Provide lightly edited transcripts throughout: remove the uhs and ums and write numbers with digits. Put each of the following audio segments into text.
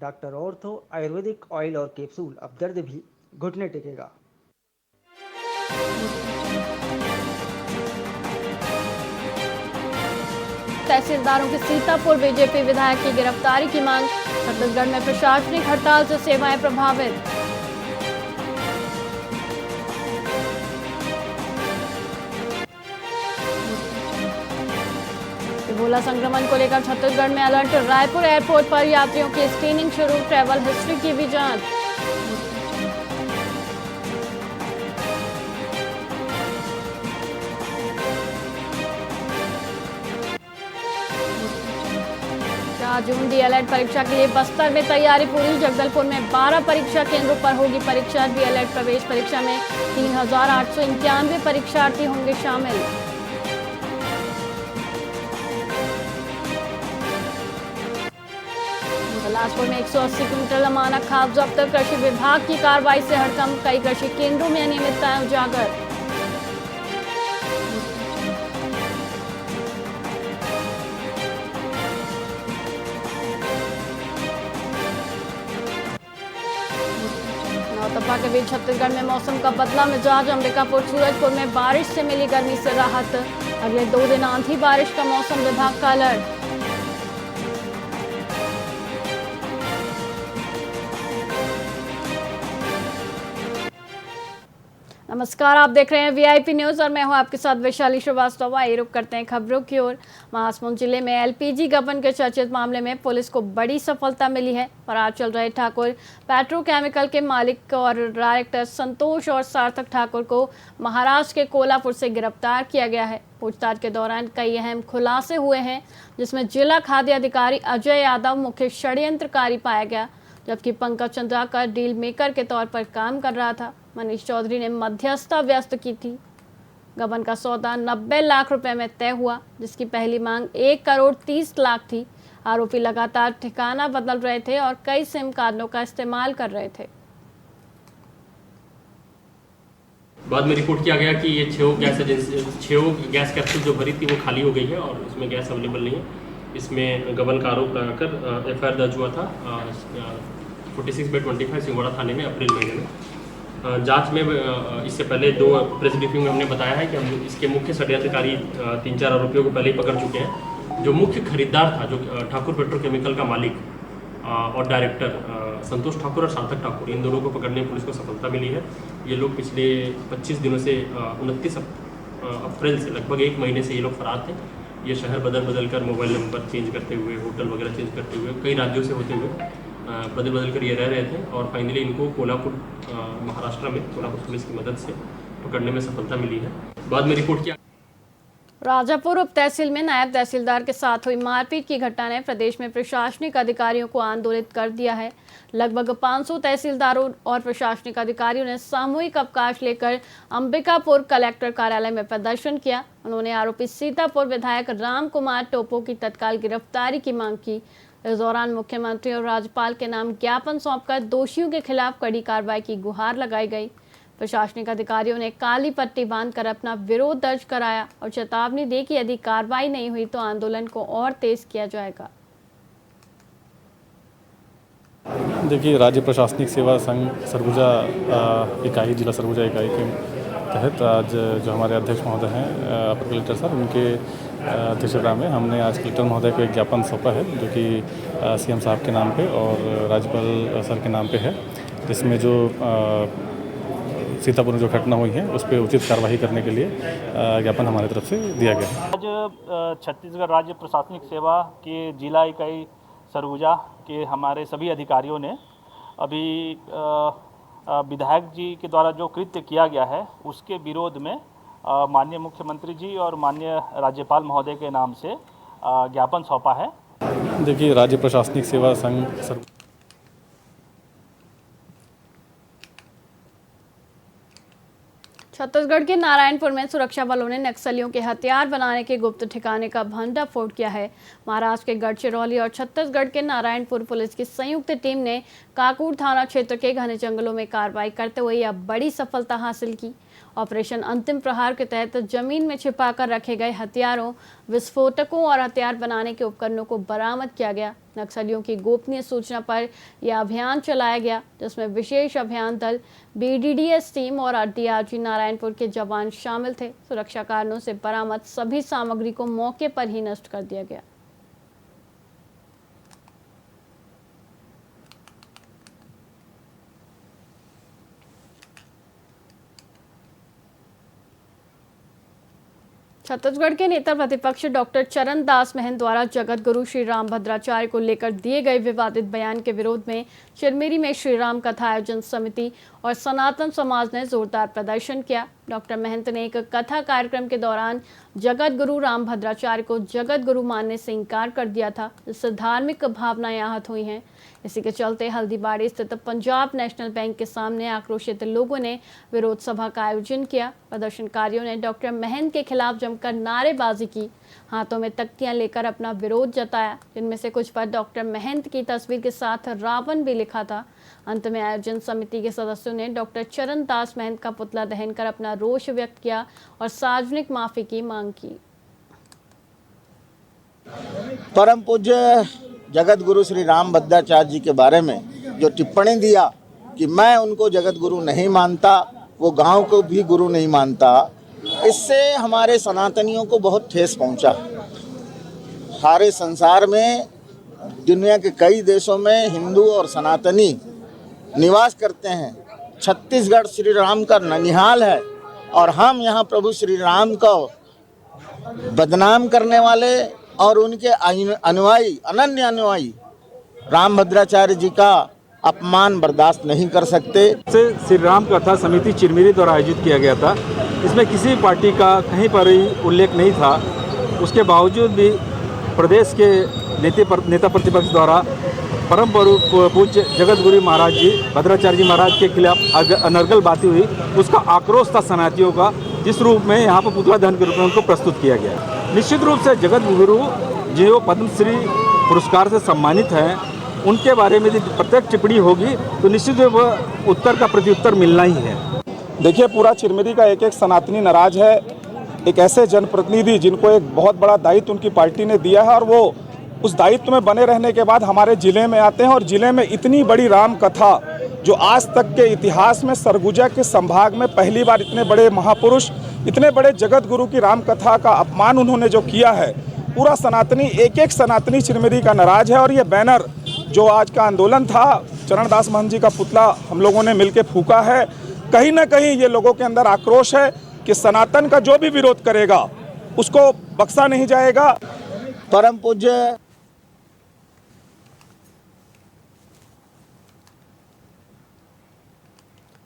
Doctor ortho Ayurvedic oil और capsule. अब दर्द भी घुटने टेकेगा। तहसीलदारों की सीतापुर बीजेपी विधायक की गिरफ्तारी की मांग। छत्तीसगढ़ में प्रशासनिक हड़ताल से सेवाएं प्रभावित। इबोला संक्रमण को लेकर छत्तीसगढ़ में अलर्ट। रायपुर एयरपोर्ट पर यात्रियों की स्क्रीनिंग शुरू। ट्रैवल हिस्ट्री की भी जांच। जून डीएलएड परीक्षा के लिए बस्तर में तैयारी पूरी। जगदलपुर में 12 परीक्षा केंद्रों पर होगी परीक्षा। डीएलएड प्रवेश परीक्षा में 3,891 परीक्षार्थी होंगे शामिल। बिलासपुर में 180 क्विंटल अमानक खाद जब्त। कृषि विभाग की कार्रवाई से हड़कंप। कई कृषि केंद्रों में अनियमितताएं उजागर। नौतपा के बीच छत्तीसगढ़ में मौसम का बदला मिजाज। अंबिकापुर सूरजपुर में बारिश से मिली गर्मी से राहत। अगले 2 दिन आंधी बारिश का मौसम विभाग का अलर्ट। नमस्कार, आप देख रहे हैं वीआईपी न्यूज और मैं हूं आपके साथ वैशाली श्रीवास्तव। आइए रुक करते हैं खबरों की ओर। महासमुंद जिले में एलपीजी गबन के चर्चित मामले में पुलिस को बड़ी सफलता मिली है। फरार चल रहे ठाकुर पेट्रोकेमिकल के मालिक और डायरेक्टर संतोष और सार्थक ठाकुर को महाराष्ट्र के कोल्हापुर से गिरफ्तार किया गया है। पूछताछ के दौरान कई अहम खुलासे हुए हैं, जिसमें जिला खाद्य अधिकारी अजय यादव मुख्य षड्यंत्रकारी पाया गया, जबकि पंकज चंद्राकर डील मेकर के तौर पर काम कर रहा था। मनीष चौधरी ने मध्यस्थता व्यस्त की थी। गबन का सौदा 90 लाख रुपए में तय हुआ, जिसकी पहली मांग 1 करोड़ 30 लाख थी। आरोपी लगातार ठिकाना बदल रहे थे और कई सिम कार्डों का इस्तेमाल कर रहे थे। बाद में रिपोर्ट किया गया कि ये 6 गैस कैप्सूल जो भरी थी वो खाली हो गई है और उसमें गैस अवेलेबल नहीं है। इसमें गबन का आरोप लगाकर एफआईआर दर्ज हुआ था 46/25 सिंगोड़ा थाने में अप्रैल महीने में। जांच में इससे पहले 2 प्रेस ब्रीफिंग में हमने बताया है कि हम इसके मुख्य षड्यंत्रकारी 3-4 आरोपियों को पहले ही पकड़ चुके हैं। जो मुख्य खरीदार था, जो ठाकुर पेट्रोकेमिकल का मालिक और डायरेक्टर संतोष ठाकुर और सार्थक ठाकुर, इन दोनों को पकड़ने में पुलिस को सफलता मिली है। ये लोग पिछले 25 दिनों से 29 अप्रैल से लगभग 1 महीने से ये लोग फरार थे। ये शहर बदल कर मोबाइल नंबर चेंज करते हुए, होटल वगैरह चेंज करते हुए, कई राज्यों से होते हुए बदल कर ये रह रहे थे और फाइनली इनको कोल्हापुर महाराष्ट्र में कोल्हापुर पुलिस की मदद से पकड़ने में सफलता मिली है। बाद में रिपोर्ट किया। राजापुर उप तहसील में नायब तहसीलदार के साथ हुई मारपीट की घटना ने प्रदेश में प्रशासनिक अधिकारियों को आंदोलित कर दिया है। लगभग 500 तहसीलदारों और प्रशासनिक अधिकारियों ने सामूहिक अवकाश लेकर अंबिकापुर कलेक्टर कार्यालय में प्रदर्शन किया। उन्होंने आरोपी सीतापुर विधायक राम कुमार टोपो की तत्काल गिरफ्तारी की मांग की। इस दौरान मुख्यमंत्री और राज्यपाल के नाम ज्ञापन सौंपकर दोषियों के खिलाफ कड़ी कार्रवाई की गुहार लगाई गई। प्रशासनिक अधिकारियों ने काली पट्टी बांधकर अपना विरोध दर्ज कराया और चेतावनी दी कि यदि कार्रवाई नहीं हुई तो आंदोलन को और तेज किया जाएगा। देखिए, राज्य प्रशासनिक सेवा संघ सरगुजा इकाई, जिला सरगुजा इकाई के तहत आज जो हमारे अध्यक्ष महोदय हैं अपर कलेक्टर सर, उनके अध्यक्षता में हमने आज कलेक्टर महोदय को एक ज्ञापन सौंपा है, जो कि सीएम साहब के नाम पे और राज्यपाल सर के नाम पे है, जिसमें जो सीतापुर में जो घटना हुई है उस पर उचित कार्रवाई करने के लिए ज्ञापन हमारी तरफ से दिया गया है। आज छत्तीसगढ़ राज्य प्रशासनिक सेवा के जिला इकाई सरगुजा के हमारे सभी अधिकारियों ने अभी विधायक जी के द्वारा जो कृत्य किया गया है उसके विरोध में माननीय मुख्यमंत्री जी और माननीय राज्यपाल महोदय के नाम से ज्ञापन सौंपा है। देखिए, राज्य प्रशासनिक सेवा संघ छत्तीसगढ़ के नारायणपुर में सुरक्षा बलों ने नक्सलियों के हथियार बनाने के गुप्त ठिकाने का भंडाफोड़ किया है। महाराष्ट्र के गढ़चिरौली और छत्तीसगढ़ के नारायणपुर पुलिस की संयुक्त टीम ने काकूर थाना क्षेत्र के घने जंगलों में कार्रवाई करते हुए यह बड़ी सफलता हासिल की। ऑपरेशन अंतिम प्रहार के तहत जमीन में छिपाकर रखे गए हथियारों, विस्फोटकों और हथियार बनाने के उपकरणों को बरामद किया गया। नक्सलियों की गोपनीय सूचना पर यह अभियान चलाया गया, जिसमें विशेष अभियान दल, BDDS टीम और DRG नारायणपुर के जवान शामिल थे। सुरक्षा कारणों से बरामद सभी सामग्री को मौके पर ही नष्ट कर दिया गया। छत्तीसगढ़ के नेता प्रतिपक्ष डॉक्टर चरण दास महंत द्वारा जगत गुरु श्री राम भद्राचार्य को लेकर दिए गए विवादित बयान के विरोध में चिरमिरी में श्री राम कथा आयोजन समिति और सनातन समाज ने जोरदार प्रदर्शन किया। डॉक्टर महंत ने एक कथा कार्यक्रम के दौरान जगत गुरु राम भद्राचार्य को जगत गुरु मानने से इनकार कर दिया था, जिससे धार्मिक भावनाएं आहत हुई हैं। इसी के चलते हल्दीबाड़ी स्थित पंजाब नेशनल बैंक के सामने आक्रोशित लोगों ने विरोध सभा का आयोजन किया। प्रदर्शनकारियों ने डॉक्टर महंत के खिलाफ जमकर नारेबाजी की, हाथों में तख्तियां लेकर अपना विरोध जताया, जिनमें से कुछ पर डॉक्टर महंत की तस्वीर के साथ रावण भी लिखा था। अंत में आयोजन समिति के सदस्यों ने डॉक्टर चरण दास महंत का पुतला दहन कर अपना रोष व्यक्त किया और सार्वजनिक माफी की मांग की। परम पूज्य जगत गुरु श्री राम भद्राचार्य जी के बारे में जो टिप्पणी दिया कि मैं उनको जगत गुरु नहीं मानता, वो गांव को भी गुरु नहीं मानता, इससे हमारे सनातनियों को बहुत ठेस पहुंचा। सारे संसार में, दुनिया के कई देशों में हिंदू और सनातनी निवास करते हैं। छत्तीसगढ़ श्री राम का ननिहाल है और हम यहाँ प्रभु श्री राम को बदनाम करने वाले और उनके अनुयायी, अनन्य अनुयायी राम भद्राचार्य जी का अपमान बर्दाश्त नहीं कर सकते। श्री राम कथा समिति चिरमिरी द्वारा आयोजित किया गया था। इसमें किसी पार्टी का कहीं पर ही उल्लेख नहीं था। उसके बावजूद भी प्रदेश के नेता प्रतिपक्ष द्वारा परम पूज्य जगत गुरु महाराज जी भद्राचार्य जी महाराज के खिलाफ अनर्गल बातें हुई। उसका आक्रोश था सनातियों का, जिस रूप में यहाँ पर पुतला दहन के रूप में उनको प्रस्तुत किया गया। निश्चित रूप से जगत गुरु जो पद्मश्री पुरस्कार से सम्मानित हैं, उनके बारे में यदि प्रत्येक टिप्पणी होगी तो निश्चित रूप उत्तर का प्रत्युत्तर मिलना ही है। देखिए, पूरा चिरमिरी का एक एक सनातनी नाराज है। एक ऐसे जनप्रतिनिधि जिनको एक बहुत बड़ा दायित्व उनकी पार्टी ने दिया है और वो उस दायित्व में बने रहने के बाद हमारे ज़िले में आते हैं और ज़िले में इतनी बड़ी राम कथा जो आज तक के इतिहास में सरगुजा के संभाग में पहली बार इतने बड़े महापुरुष, इतने बड़े जगत गुरु की राम कथा का अपमान उन्होंने जो किया है, पूरा सनातनी, एक एक सनातनी चिरमिरी का नाराज है। और ये बैनर जो आज का आंदोलन था, चरण दास महंत जी का पुतला हम लोगों ने मिलकर फूका है। कहीं ना कहीं ये लोगों के अंदर आक्रोश है कि सनातन का जो भी विरोध करेगा उसको बख्शा नहीं जाएगा। परम पूज्य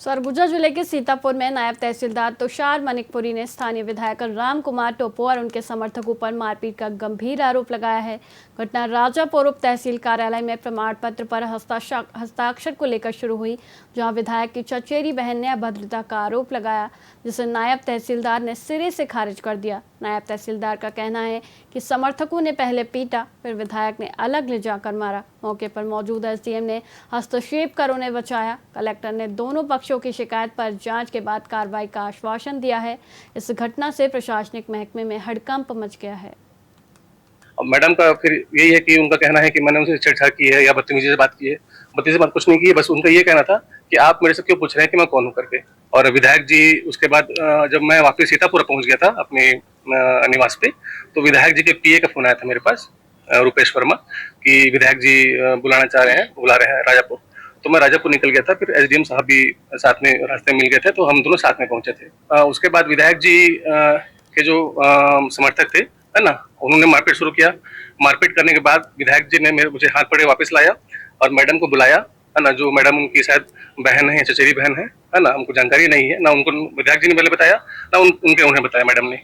सरगुजा जिले के सीतापुर में नायब तहसीलदार तुषार मनिकपुरी ने स्थानीय विधायक राम कुमार टोपो और उनके समर्थकों पर मारपीट का गंभीर आरोप लगाया है। घटना राजापुर उप तहसील कार्यालय में प्रमाण पत्र पर हस्ताक्षर को लेकर शुरू हुई, जहां विधायक की चचेरी बहन ने अभद्रता का आरोप लगाया, जिसे नायब तहसीलदार ने सिरे से खारिज कर दिया। नायब तहसीलदार का कहना है कि समर्थकों ने पहले पीटा, फिर विधायक ने अलग ले जाकर मारा। मौके पर मौजूद SDM ने हस्तक्षेप कर उन्हें बचाया। कलेक्टर ने दोनों पक्षों की शिकायत पर जांच के बाद कार्रवाई का आश्वासन दिया है। इस घटना से प्रशासनिक महकमे में हड़कंप मच गया है। मैडम का फिर यही है कि उनका कहना है कि मैंने उनसे छेड़छाड़ की है या बदतमीजी से बात की है। बदतमीजी से बात कुछ नहीं की है, बस उनका ये कहना था कि आप मेरे से क्यों पूछ रहे हैं कि मैं कौन हूँ करके। और विधायक जी उसके बाद जब मैं वापस सीतापुर पहुंच गया था अपने निवास पे, तो विधायक जी के PA का फोन आया था मेरे पास, रुपेश वर्मा, कि विधायक जी बुला रहे हैं राजापुर। तो मैं राजापुर निकल गया था। फिर SDM साहब भी साथ में रास्ते में मिल गए थे, तो हम दोनों साथ में पहुंचे थे। उसके बाद विधायक जी के जो समर्थक थे, है ना, उन्होंने मारपीट शुरू किया। मारपीट करने के बाद विधायक जी ने मुझे हाथ पकड़े वापस लाया और मैडम को बुलाया, है ना, जो मैडम उनकी शायद बहन है, चचेरी बहन है ना, हमको जानकारी नहीं है ना, उनको विधायक जी ने पहले बताया ना उन्हें बताया मैडम ने।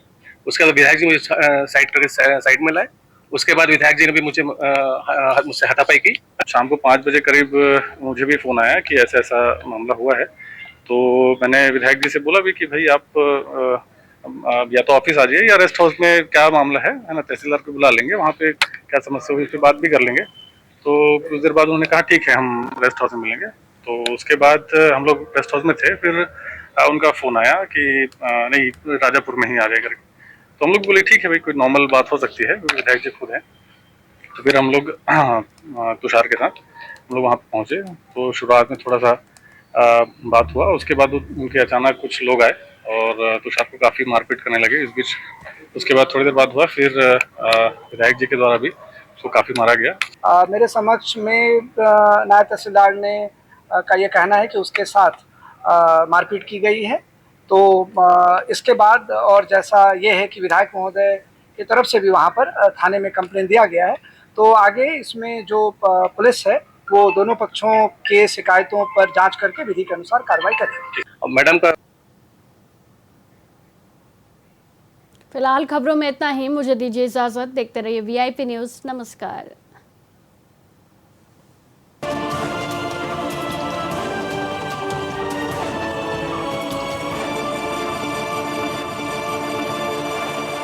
उसके बाद विधायक जी मुझे साइड में लाए। उसके बाद विधायक जी ने भी मुझसे हाथापाई की। शाम को 5 बजे करीब मुझे भी फोन आया कि ऐसा ऐसा मामला हुआ है। तो मैंने विधायक जी से बोला भी कि भाई आप या तो ऑफिस आ जाइए या रेस्ट हाउस में क्या मामला है ना, तहसीलदार को बुला लेंगे, वहाँ पे क्या समस्या हुई उस पर बात भी कर लेंगे। तो कुछ देर बाद उन्होंने कहा ठीक है हम रेस्ट हाउस में मिलेंगे। तो उसके बाद हम लोग रेस्ट हाउस में थे। फिर उनका फ़ोन आया कि नहीं राजापुर में ही आ जाए करके। तो हम लोग बोले ठीक है भाई, कोई नॉर्मल बात हो सकती है, विधायक जी खुद हैं। तो फिर हम लोग तुषार के साथ हम लोग वहाँ पे पहुँचे। तो शुरुआत में थोड़ा सा बात हुआ, उसके बाद उनके अचानक कुछ लोग आए और तुषार को काफ़ी मारपीट करने लगे इस बीच। उसके बाद थोड़ी देर बाद हुआ, फिर विधायक जी के द्वारा भी उसको काफ़ी मारा गया। मेरे समक्ष में नायब तहसीलदार ने का ये कहना है कि उसके साथ मारपीट की गई है। तो इसके बाद और जैसा ये है कि विधायक महोदय की तरफ से भी वहाँ पर थाने में कंप्लेन दिया गया है। तो आगे इसमें जो पुलिस है वो दोनों पक्षों के शिकायतों पर जांच करके विधि के अनुसार कार्रवाई करेगी। मैडम का फिलहाल खबरों में इतना ही। मुझे दीजिए इजाजत। देखते रहिए VIP न्यूज़। नमस्कार।